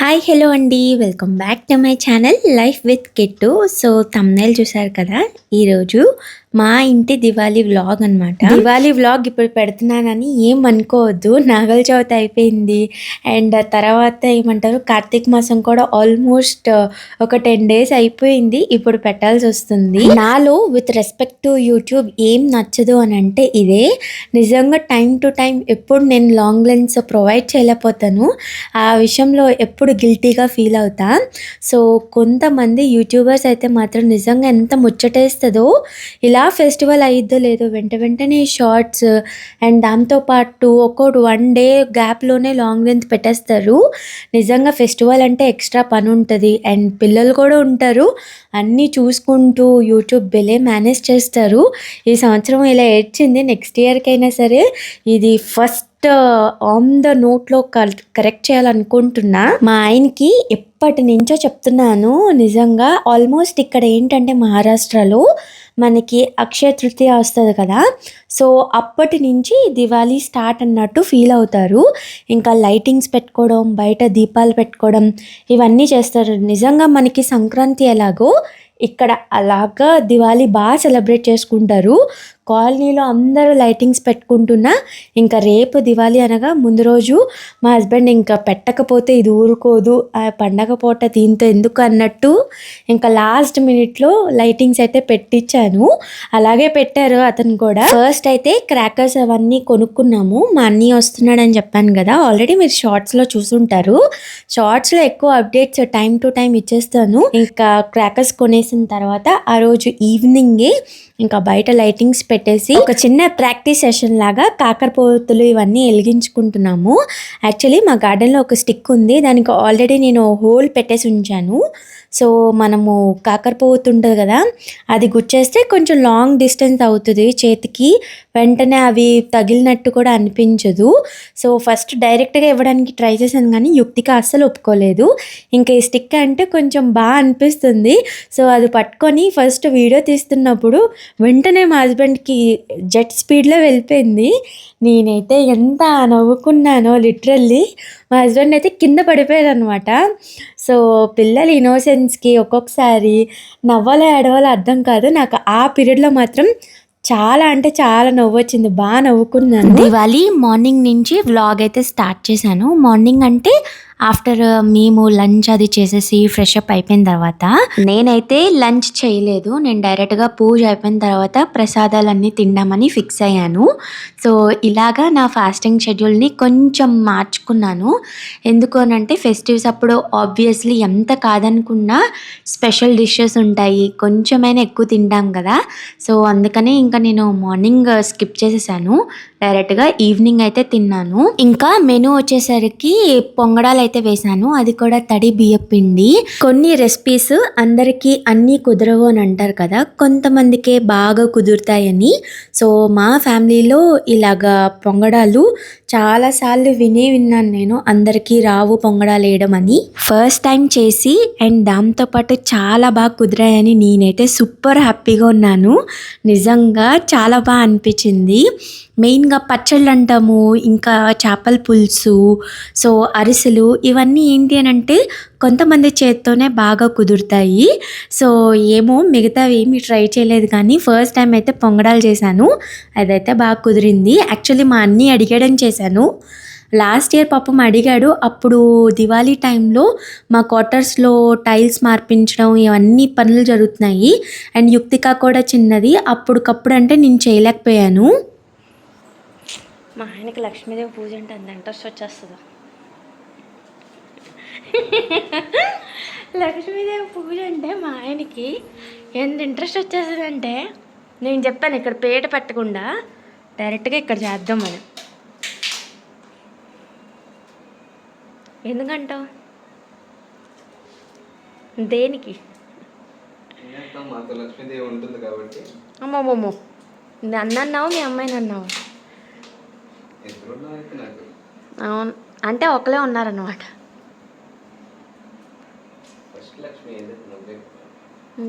Hi hello అండి. Welcome back to my channel life with Kittu. So thumbnail చూసారు కదా! ఈరోజు మా ఇంటి దివాళీ వ్లాగ్ అనమాట. దివాళీ వ్లాగ్ ఇప్పుడు పెడుతున్నానని ఏం అనుకోవద్దు. నాగల చవితి అయిపోయింది. అండ్ తర్వాత ఏమంటారు కార్తీక మాసం కూడా ఆల్మోస్ట్ ఒక 10 డేస్ అయిపోయింది. ఇప్పుడు పెట్టాల్సి వస్తుంది. నాలో విత్ రెస్పెక్ట్ టు యూట్యూబ్ ఏం నచ్చదు అని అంటే ఇదే. నిజంగా టైం టు టైం ఎప్పుడు నేను లాంగ్ లెన్స్ ప్రొవైడ్ చేయలేకపోతాను. ఆ విషయంలో ఎప్పుడు గిల్టీగా ఫీల్ అవుతా. సో కొంతమంది యూట్యూబర్స్ అయితే మాత్రం నిజంగా ఎంత ముచ్చటేస్తుందో, ఇలా ఫెస్టివల్ అయిద్దో లేదో వెంటనే షార్ట్స్ అండ్ దాంతోపాటు ఒక్కోటి 1 డే గ్యాప్లోనే లాంగ్ లెంత్ పెట్టేస్తారు. నిజంగా ఫెస్టివల్ అంటే ఎక్స్ట్రా పని ఉంటుంది అండ్ పిల్లలు కూడా ఉంటారు. అన్నీ చూసుకుంటూ యూట్యూబ్ భలే మేనేజ్ చేస్తారు. ఈ సంవత్సరం ఇలా ఏడ్చింది. నెక్స్ట్ ఇయర్కైనా సరే ఇది ఫస్ట్ ఆన్ ద నోట్లో కరెక్ట్ చేయాలనుకుంటున్నా. మా ఆయనకి ఎప్పటి నుంచో చెప్తున్నాను. నిజంగా ఆల్మోస్ట్ ఇక్కడ ఏంటంటే మహారాష్ట్రలో మనకి అక్షయ తృతీయ వస్తుంది కదా! సో అప్పటి నుంచి దివాళీ స్టార్ట్ అన్నట్టు ఫీల్ అవుతారు. ఇంకా లైటింగ్స్ పెట్టుకోవడం, బయట దీపాలు పెట్టుకోవడం ఇవన్నీ చేస్తారు. నిజంగా మనకి సంక్రాంతి ఎలాగో ఇక్కడ అలాగా దివాళీ బాగా సెలబ్రేట్ చేసుకుంటారు. కాలనీలో అందరూ లైటింగ్స్ పెట్టుకుంటున్నా ఇంకా రేపు దివాళీ అనగా ముందు రోజు మా హస్బెండ్ ఇంకా పెట్టకపోతే ఇది ఊరుకోదు, ఆ పండగ పూట దీంతో ఎందుకు అన్నట్టు ఇంకా లాస్ట్ మినిట్లో లైటింగ్స్ అయితే పెట్టించాను. అలాగే పెట్టారు అతను కూడా. ఫస్ట్ అయితే క్రాకర్స్ అవన్నీ కొనుక్కున్నాము. మా అన్నయ్య వస్తున్నాడని చెప్పాను కదా, ఆల్రెడీ మీరు షార్ట్స్లో చూసుంటారు. షార్ట్స్లో ఎక్కువ అప్డేట్స్ టైం టు టైం ఇచ్చేస్తాను. ఇంకా క్రాకర్స్ కొనేసిన తర్వాత ఆ రోజు ఈవినింగే ఇంకా బయట లైటింగ్స్ పెట్టేసి ఒక చిన్న ప్రాక్టీస్ సెషన్ లాగా కాకరపోతులు ఇవన్నీ వెలిగించుకుంటున్నాము. యాక్చువల్లీ మా గార్డెన్లో ఒక స్టిక్ ఉంది, దానికి ఆల్రెడీ నేను హోల్ పెట్టేసి ఉంచాను. సో మనము కాకరపోతు ఉంటుంది కదా, అది గుచ్చేస్తే కొంచెం లాంగ్ డిస్టెన్స్ అవుతుంది చేతికి, వెంటనే అవి తగిలినట్టు కూడా అనిపించదు. సో ఫస్ట్ డైరెక్ట్గా ఇవ్వడానికి ట్రై చేశాను కానీ యుక్తిగా అస్సలు ఒప్పుకోలేదు. ఇంకా ఈ స్టిక్ అంటే కొంచెం బాగా అనిపిస్తుంది. సో అది పట్టుకొని ఫస్ట్ వీడియో తీస్తున్నప్పుడు వెంటనే మా హస్బెండ్కి జెట్ స్పీడ్లో వెళ్ళిపోయింది. నేనైతే ఎంత నవ్వుకున్నానో లిటరల్లీ. మా హస్బెండ్ అయితే కింద పడిపోయారు అనమాట. సో పిల్లల ఇన్నోసెన్స్కి ఒక్కొక్కసారి నవ్వాలో ఏడవాలో అర్థం కాదు. నాకు ఆ పీరియడ్లో మాత్రం చాలా అంటే చాలా నవ్వొచ్చింది. బాగా నవ్వుకున్నాను. దివాళీ మార్నింగ్ నుంచి వ్లాగ్ అయితే స్టార్ట్ చేశాను. మార్నింగ్ అంటే ఆఫ్టర్ మేము లంచ్ అది చేసేసి ఫ్రెష్ అప్ అయిపోయిన తర్వాత నేనైతే లంచ్ చేయలేదు. నేను డైరెక్ట్గా పూజ అయిపోయిన తర్వాత ప్రసాదాలన్నీ తిందామని ఫిక్స్ అయ్యాను. సో ఇలాగా నా ఫాస్టింగ్ షెడ్యూల్ని కొంచెం మార్చుకున్నాను. ఎందుకు అనంటే ఫెస్టివ్స్ అప్పుడు ఆబ్వియస్లీ ఎంత కాదనుకున్నా స్పెషల్ డిషెస్ ఉంటాయి, కొంచెమైనా ఎక్కువ తింటాం కదా. సో అందుకని ఇంకా నేను మార్నింగ్ స్కిప్ చేసేసాను. డైరెక్ట్గా ఈవినింగ్ అయితే తిన్నాను. ఇంకా మెనూ వచ్చేసరికి పొంగడాలు అయితే వేశాను, అది కూడా తడి బియ్యం పిండి. కొన్ని రెసిపీస్ అందరికీ అన్నీ కుదరవు అని అంటారు కదా, కొంతమందికే బాగా కుదురుతాయని. సో మా ఫ్యామిలీలో ఇలాగా పొంగడాలు చాలాసార్లు విన్నాను నేను, అందరికీ రావు పొంగడాలు వేయడం అని. ఫస్ట్ టైం చేసి అండ్ దాంతోపాటు చాలా బాగా కుదిరాయని నేనైతే సూపర్ హ్యాపీగా ఉన్నాను. నిజంగా చాలా బాగా అనిపించింది. మెయిన్గా పచ్చళ్ళు అంటాము, ఇంకా చేపల పులుసు, సో అరిసెలు ఇవన్నీ ఏంటి అని అంటే కొంతమంది చేత్తోనే బాగా కుదురుతాయి. సో ఏమో మిగతావి ఏమి ట్రై చేయలేదు కానీ ఫస్ట్ టైం అయితే పొంగడాలు చేశాను, అదైతే బాగా కుదిరింది. యాక్చువల్లీ మా అన్నీ అడిగాడని చేశాను. లాస్ట్ ఇయర్ పాపం అడిగాడు. అప్పుడు దివాళీ టైంలో మా క్వార్టర్స్లో టైల్స్ మార్పించడం ఇవన్నీ పనులు జరుగుతున్నాయి అండ్ యుక్తిక కూడా చిన్నది, అప్పటికప్పుడు అంటే నేను చేయలేకపోయాను. మా ఆయనకి లక్ష్మీదేవి పూజ అంటే అంత ఇంట్రెస్ట్ వచ్చేస్తుందో. లక్ష్మీదేవి పూజ అంటే మా ఆయనకి ఎంత ఇంట్రెస్ట్ వచ్చేస్తుందంటే, నేను చెప్పాను ఇక్కడ పేట పెట్టకుండా డైరెక్ట్గా ఇక్కడ చేద్దాం అని. ఎందుకంటావు? దేనికి? అమ్మమ్మమ్మో, నన్ను అన్నావు మీ అమ్మాయిని అన్నావు? అవును, అంటే ఒకలే ఉన్నారన్నమాట.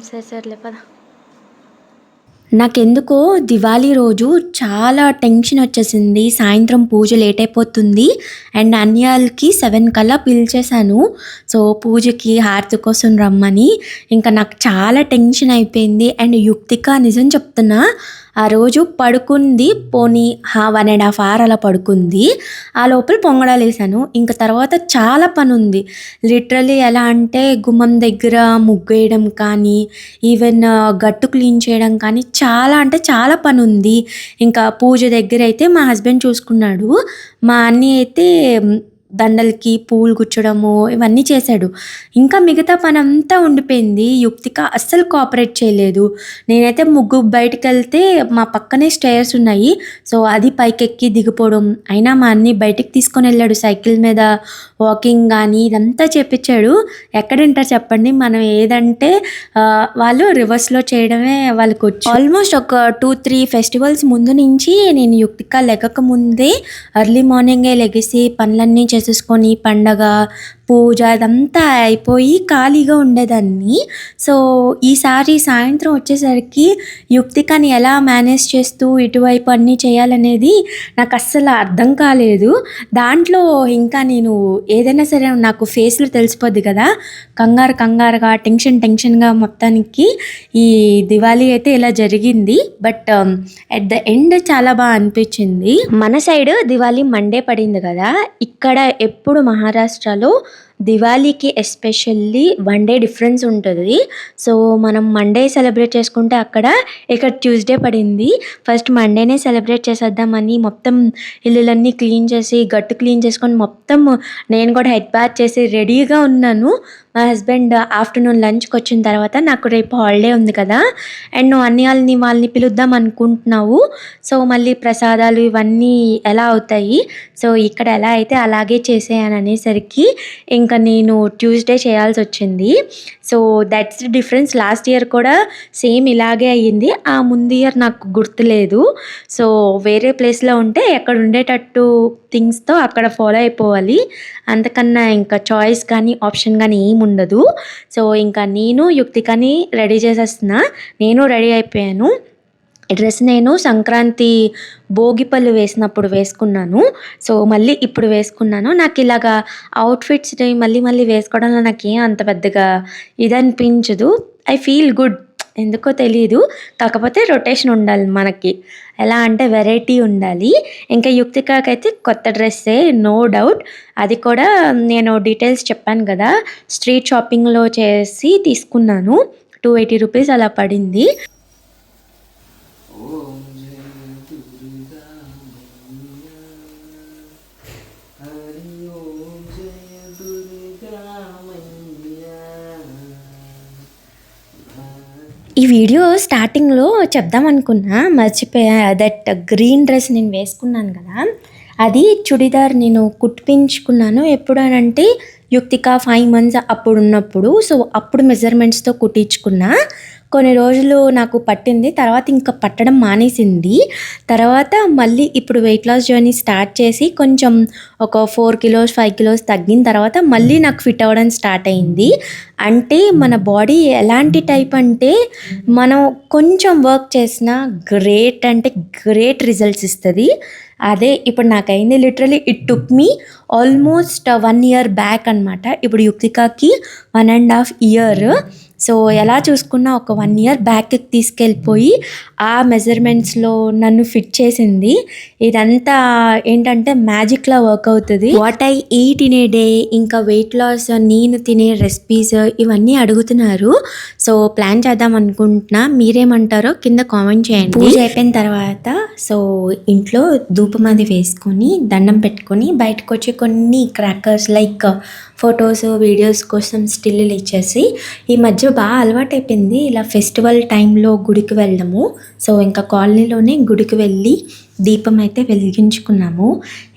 సరే సరేలే పద. నాకెందుకో దివాళీ రోజు చాలా టెన్షన్ వచ్చేసింది. సాయంత్రం పూజ లేట్ అయిపోతుంది అండ్ అన్యాలకి 7 కల్లా పిలిచేశాను. సో పూజకి హారతి కోసం రమ్మని. ఇంకా నాకు చాలా టెన్షన్ అయిపోయింది. అండ్ యుక్తిక నిజం చెప్తున్నా, ఆ రోజు పడుకుంది పోనీ 1.5 hour అలా పడుకుంది. ఆ లోపల పొంగడాలు వేసాను. ఇంకా తర్వాత చాలా పని ఉంది. లిటరలీ ఎలా అంటే గుమ్మం దగ్గర ముగ్గు వేయడం కానీ, ఈవెన్ గట్టు క్లీన్ చేయడం కానీ చాలా అంటే చాలా పని ఉంది. ఇంకా పూజ దగ్గర అయితే మా హస్బెండ్ చూసుకున్నాడు. మా అన్నయ్య అయితే దండలకి పూలు గుచ్చడము ఇవన్నీ చేశాడు. ఇంకా మిగతా పని అంతా ఉండిపోయింది. యుక్తిక అస్సలు కోఆపరేట్ చేయలేదు. నేనైతే ముగ్గు బయటకెళ్తే మా పక్కనే స్టేర్స్ ఉన్నాయి. సో అది పైకెక్కి దిగిపోవడం. అయినా మా అన్ని బయటికి తీసుకొని వెళ్ళాడు సైకిల్ మీద వాకింగ్ కానీ ఇదంతా చేపించాడు. ఎక్కడ వింటారు చెప్పండి. మనం ఏదంటే వాళ్ళు రివర్స్లో చేయడమే వాళ్ళకి వచ్చు. ఆల్మోస్ట్ ఒక 2-3 ఫెస్టివల్స్ ముందు నుంచి నేను యుక్తిక లెగక ముందే ఎర్లీ మార్నింగే లెగిసి పనులన్నీ చేసేసుకొని పండగ పూజ అదంతా అయిపోయి ఖాళీగా ఉండేదాన్ని. సో ఈసారి సాయంత్రం వచ్చేసరికి యుక్తికని ఎలా మేనేజ్ చేస్తూ ఇటువైపు అన్నీ చేయాలనేది నాకు అస్సలు అర్థం కాలేదు. దాంట్లో ఇంకా నేను ఏదైనా సరే నాకు ఫేస్లో తెలిసిపోద్ది కదా, కంగారుగా టెన్షన్గా మొత్తానికి ఈ దివాళీ అయితే ఇలా జరిగింది. బట్ ఎట్ ద ఎండ్ చాలా బాగా అనిపించింది. మన సైడ్ దివాళీ మండే పడింది కదా, ఇక్కడ ఎప్పుడు మహారాష్ట్రలో దివాళీకి ఎస్పెషల్లీ 1 day డిఫరెన్స్ ఉంటుంది. సో మనం మండే సెలబ్రేట్ చేసుకుంటే ఇక్కడ ట్యూస్డే పడింది. ఫస్ట్ మండేనే సెలబ్రేట్ చేసేద్దామని మొత్తం ఇల్లులన్నీ క్లీన్ చేసి గట్టు క్లీన్ చేసుకొని మొత్తం నేను కూడా హెడ్ బాత్ చేసి రెడీగా ఉన్నాను. మా హస్బెండ్ ఆఫ్టర్నూన్ లంచ్కి వచ్చిన తర్వాత నాకు రేపు హాలిడే ఉంది కదా అండ్ నువ్వు వాళ్ళని పిలుద్దాం అనుకుంటున్నావు, సో మళ్ళీ ప్రసాదాలు ఇవన్నీ ఎలా అవుతాయి, సో ఇక్కడ ఎలా అయితే అలాగే చేసేయని అనేసరికి ఇంకా నేను ట్యూస్డే చేయాల్సి వచ్చింది. So that's the difference. Last year కూడా సేమ్ ఇలాగే అయ్యింది. ఆ ముందు ఇయర్ నాకు గుర్తులేదు. సో వేరే ప్లేస్లో ఉంటే ఎక్కడ ఉండేటట్టు థింగ్స్తో అక్కడ ఫాలో అయిపోవాలి. అంతకన్నా ఇంకా చాయిస్ కానీ ఆప్షన్ కానీ ఏమి ఉండదు. సో ఇంకా నేను యుక్తికని రెడీ చేసేస్తున్నా. నేను రెడీ అయిపోయాను. ఈ డ్రెస్ నేను సంక్రాంతి భోగిపళ్ళు వేసినప్పుడు వేసుకున్నాను. సో మళ్ళీ ఇప్పుడు వేసుకున్నాను. నాకు ఇలాగా అవుట్ఫిట్స్ మళ్ళీ వేసుకోవడంలో నాకేం అంత పెద్దగా ఇదనిపించదు. ఐ ఫీల్ గుడ్, ఎందుకో తెలీదు. కాకపోతే రొటేషన్ ఉండాలి మనకి. ఎలా అంటే వెరైటీ ఉండాలి. ఇంకా యుక్తికకైతే కొత్త డ్రెస్సే నో డౌట్. అది కూడా నేను డీటెయిల్స్ చెప్పాను కదా, స్ట్రీట్ షాపింగ్లో చేసి తీసుకున్నాను. 280 రూపీస్ అలా పడింది. ఈ వీడియో స్టార్టింగ్లో చెప్దాం అనుకున్నా, మర్చిపోయా. దట్ గ్రీన్ డ్రెస్ నేను వేసుకున్నాను కదా, అది చుడిదార్ నేను కుట్టించుకున్నాను. ఎప్పుడు అనంటే యుక్తిక 5 months అప్పుడు ఉన్నప్పుడు. సో అప్పుడు మెజర్మెంట్స్తో కుట్టించుకున్నా. కొన్ని రోజులు నాకు పట్టింది, తర్వాత ఇంకా పట్టడం మానేసింది. తర్వాత మళ్ళీ ఇప్పుడు వెయిట్ లాస్ జర్నీ స్టార్ట్ చేసి కొంచెం ఒక 4 kilos 5 kilos తగ్గిన తర్వాత మళ్ళీ నాకు ఫిట్ అవ్వడం స్టార్ట్ అయింది. అంటే మన బాడీ ఎలాంటి టైప్ అంటే మనం కొంచెం వర్క్ చేసినా గ్రేట్ రిజల్ట్స్ ఇస్తుంది. అదే ఇప్పుడు నాకైంది. Literally it took me almost 1 year back అనమాట. ఇప్పుడు యుక్తికకి 1.5 year. సో ఎలా చూసుకున్నా ఒక 1 year బ్యాక్కి తీసుకెళ్ళిపోయి ఆ మెజర్మెంట్స్లో నన్ను ఫిట్ చేసింది. ఇదంతా ఏంటంటే మ్యాజిక్లా వర్క్ అవుతుంది. What I eat in a day, ఇంకా వెయిట్ లాస్, నేను తినే రెసిపీస్ ఇవన్నీ అడుగుతున్నారు. సో ప్లాన్ చేద్దాం అనుకుంటున్నా. మీరేమంటారో కింద కామెంట్ చేయండి. పూజ అయిపోయిన తర్వాత సో ఇంట్లో ధూపం అది వేసుకొని దండం పెట్టుకొని బయటకు వచ్చి కొన్ని క్రాకర్స్ లైక్ ఫొటోస్ వీడియోస్ కోసం స్టిల్లు ఇచ్చేసి, ఈ మధ్య బాగా అలవాటైపోయింది ఇలా ఫెస్టివల్ టైంలో గుడికి వెళ్ళడము. సో ఇంకా కాలనీలోనే గుడికి వెళ్ళి దీపం అయితే వెలిగించుకున్నాము.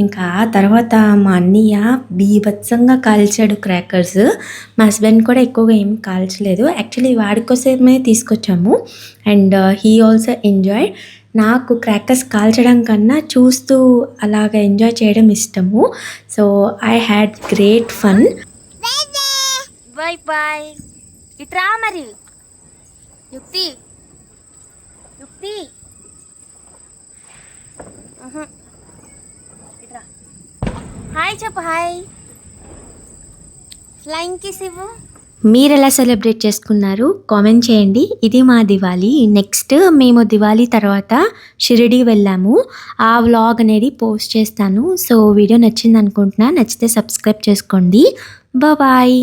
ఇంకా ఆ తర్వాత మా అన్నయ్య బీభత్సంగా కాల్చాడు క్రాకర్స్. మా హస్బెండ్ కూడా ఎక్కువగా ఏం కాల్చలేదు. యాక్చువల్లీ వాడి కోసమే తీసుకొచ్చాము అండ్ హీ ఆల్సో ఎంజాయ్. నాకు క్రాకర్స్ కాల్చడం కన్నా చూస్తూ అలాగ ఎంజాయ్ చేయడం ఇష్టము. So I had great fun. Bye ఇట్రా మరి యుక్తి ఇట్రా. హాయ్ చెప్పు. హాయ్. ఫ్లయింగ్ కిస్ ఇవ్వు. మీరు ఎలా సెలబ్రేట్ చేసుకున్నారు కామెంట్ చేయండి. ఇది మా దివాళీ. నెక్స్ట్ మేము దివాళీ తర్వాత షిరిడి వెళ్ళాము. ఆ వ్లాగ్ అనేది పోస్ట్ చేస్తాను. సో వీడియో నచ్చింది అనుకుంటున్నా. నచ్చితే సబ్స్క్రైబ్ చేసుకోండి. బాయ్.